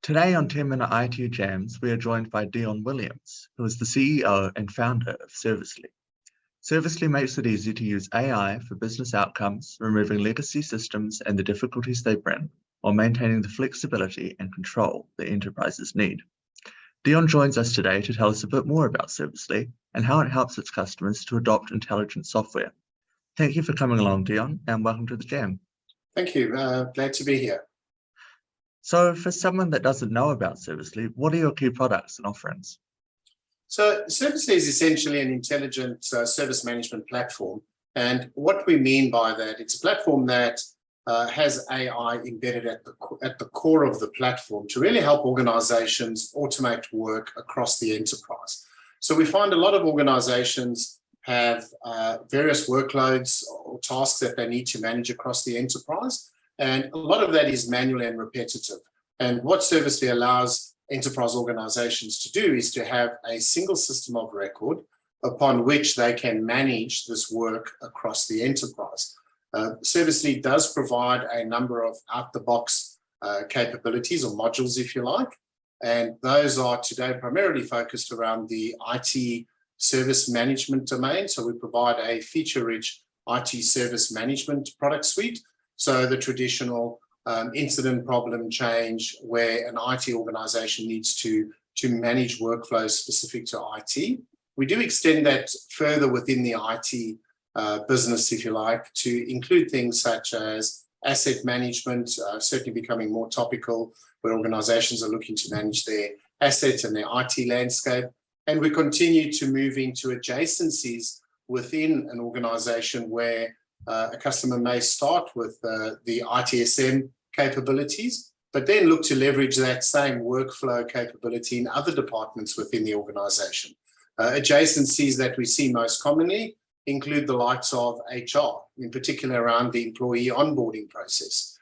Today on 10-Minute IT Jams, we are joined by Dion Williams, who is the CEO and founder of Servicely. Servicely makes it easy to use AI for business outcomes, removing legacy systems and the difficulties they bring, while maintaining the flexibility and control that enterprises need. Dion joins us today to tell us a bit more about Servicely and how it helps its customers to adopt intelligent software. Thank you for coming along, Dion, and welcome to the Jam. Thank you. Glad to be here. So for someone that doesn't know about Servicely, what are your key products and offerings? So Servicely is essentially an intelligent service management platform. And what we mean by that, it's a platform that has AI embedded at the core of the platform to really help organizations automate work across the enterprise. So we find a lot of organizations have various workloads or tasks that they need to manage across the enterprise. And a lot of that is manual and repetitive. And what Servicely allows enterprise organizations to do is to have a single system of record upon which they can manage this work across the enterprise. Servicely does provide a number of out-the-box capabilities or modules, if you like. And those are today primarily focused around the IT service management domain. So we provide a feature-rich IT service management product suite. So the traditional incident problem change where an IT organization needs to manage workflows specific to IT. We do extend that further within the IT business, if you like, to include things such as asset management, certainly becoming more topical where organizations are looking to manage their assets and their IT landscape. And we continue to move into adjacencies within an organization where a customer may start with the ITSM capabilities, but then look to leverage that same workflow capability in other departments within the organization. Adjacencies that we see most commonly include the likes of HR, in particular around the employee onboarding process.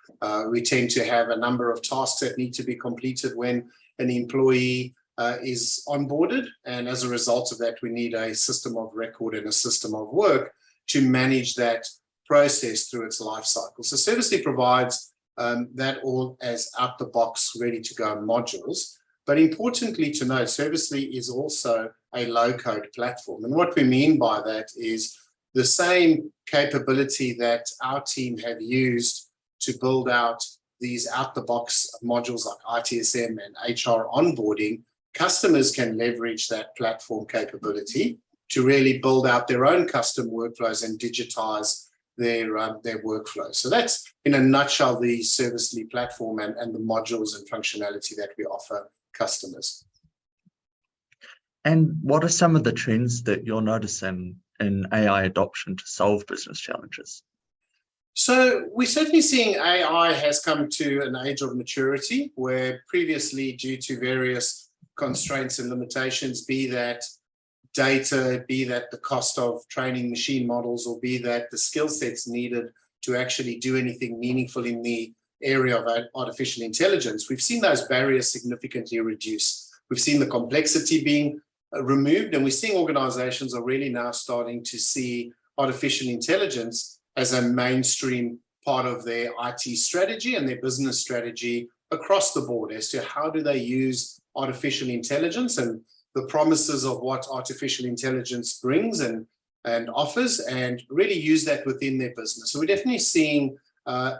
We tend to have a number of tasks that need to be completed when an employee is onboarded, and as a result of that, we need a system of record and a system of work to manage that process through its life cycle. So Servicely provides that all as out-the-box, ready-to-go modules. But importantly to note, Servicely is also a low-code platform. And what we mean by that is the same capability that our team have used to build out these out-the-box modules like ITSM and HR onboarding, customers can leverage that platform capability to really build out their own custom workflows and digitize their workflow. So that's, in a nutshell, the Servicely platform and the modules and functionality that we offer customers. And what are some of the trends that you're noticing in AI adoption to solve business challenges? So we're certainly seeing AI has come to an age of maturity where previously, due to various constraints and limitations, be that data, be that the cost of training machine models, or be that the skill sets needed to actually do anything meaningful in the area of artificial intelligence, we've seen those barriers significantly reduce. We've seen the complexity being removed, and we're seeing organizations are really now starting to see artificial intelligence as a mainstream part of their IT strategy and their business strategy across the board as to how do they use artificial intelligence and the promises of what artificial intelligence brings and offers, and really use that within their business. So we're definitely seeing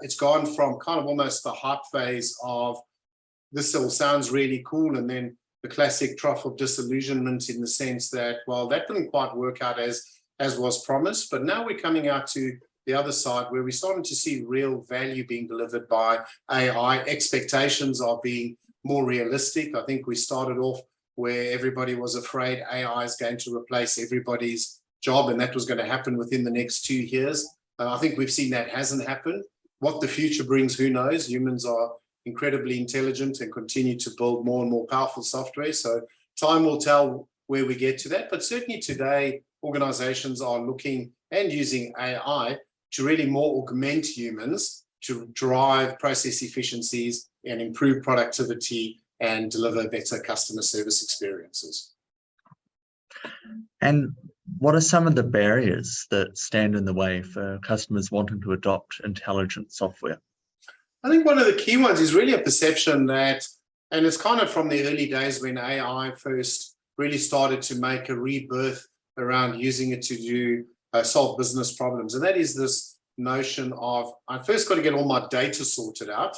it's gone from kind of almost the hype phase of this all sounds really cool, and then the classic trough of disillusionment in the sense that, well, that didn't quite work out as was promised. But now we're coming out to the other side where we're starting to see real value being delivered by AI. Expectations are being more realistic. I think we started off where everybody was afraid AI is going to replace everybody's job, and that was going to happen within the next 2 years. I think we've seen that hasn't happened. What the future brings, who knows? Humans are incredibly intelligent and continue to build more and more powerful software. So time will tell where we get to that. But certainly today, organizations are looking and using AI to really more augment humans to drive process efficiencies and improve productivity and deliver better customer service experiences. And what are some of the barriers that stand in the way for customers wanting to adopt intelligent software? I think one of the key ones is really a perception that And it's kind of from the early days when AI first really started to make a rebirth around using it to do solve business problems. And that is this notion of, I first got to get all my data sorted out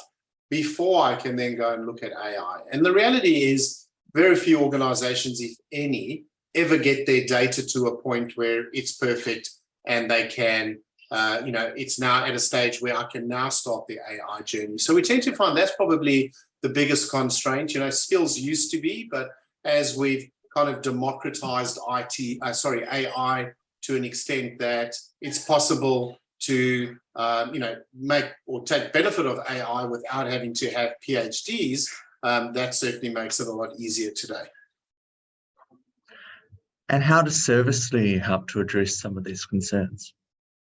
before I can then go and look at AI. And the reality is very few organizations, if any, ever get their data to a point where it's perfect and they can, it's now at a stage where I can now start the AI journey. So we tend to find that's probably the biggest constraint. Skills used to be, but as we've kind of democratized AI to an extent that it's possible to, make or take benefit of AI without having to have PhDs, that certainly makes it a lot easier today. And how does Servicely help to address some of these concerns?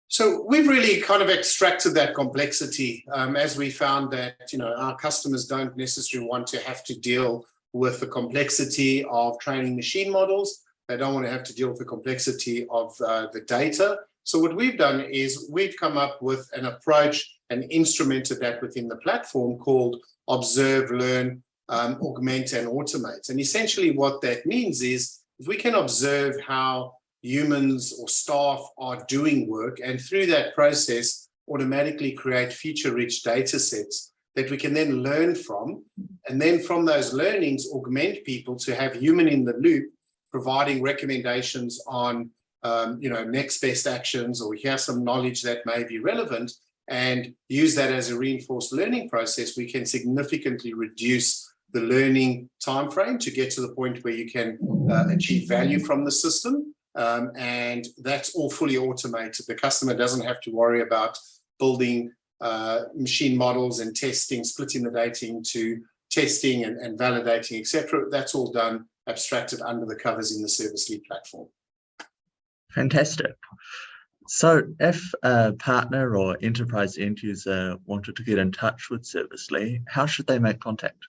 So we've really kind of extracted that complexity as we found that, our customers don't necessarily want to have to deal with the complexity of training machine models. They don't want to have to deal with the complexity of the data. So what we've done is we've come up with an approach and instrumented that within the platform called Observe, Learn, Augment, and Automate. And essentially what that means is if we can observe how humans or staff are doing work, and through that process automatically create feature-rich data sets that we can then learn from, and then from those learnings augment people to have human in the loop, providing recommendations on next best actions, or here's some knowledge that may be relevant, and use that as a reinforced learning process, we can significantly reduce the learning time frame to get to the point where you can achieve value from the system. And that's all fully automated. The customer doesn't have to worry about building machine models and testing, splitting the data into testing and validating, etc. That's all done abstracted under the covers in the Servicely platform. Fantastic. So if a partner or enterprise end user wanted to get in touch with Servicely, how should they make contact?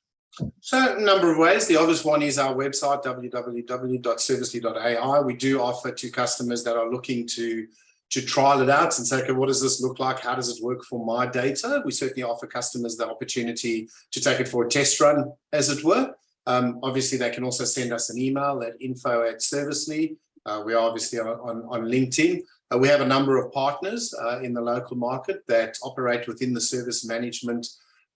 So a number of ways. The obvious one is our website, www.servicely.ai. We do offer to customers that are looking to trial it out and say, okay, what does this look like? How does it work for my data? We certainly offer customers the opportunity to take it for a test run, as it were. Obviously, they can also send us an email at info@Servicely. We are obviously on LinkedIn. We have a number of partners in the local market that operate within the service management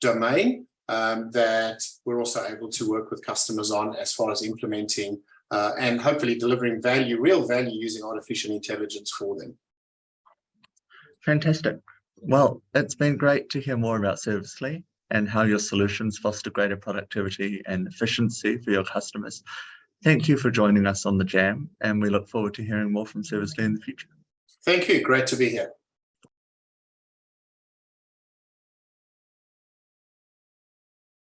domain that we're also able to work with customers on as far as implementing and hopefully delivering real value using artificial intelligence for them. Fantastic. Well, it's been great to hear more about Servicely and how your solutions foster greater productivity and efficiency for your customers. Thank you for joining us on the Jam, and we look forward to hearing more from Servicely in the future. Thank you. Great to be here.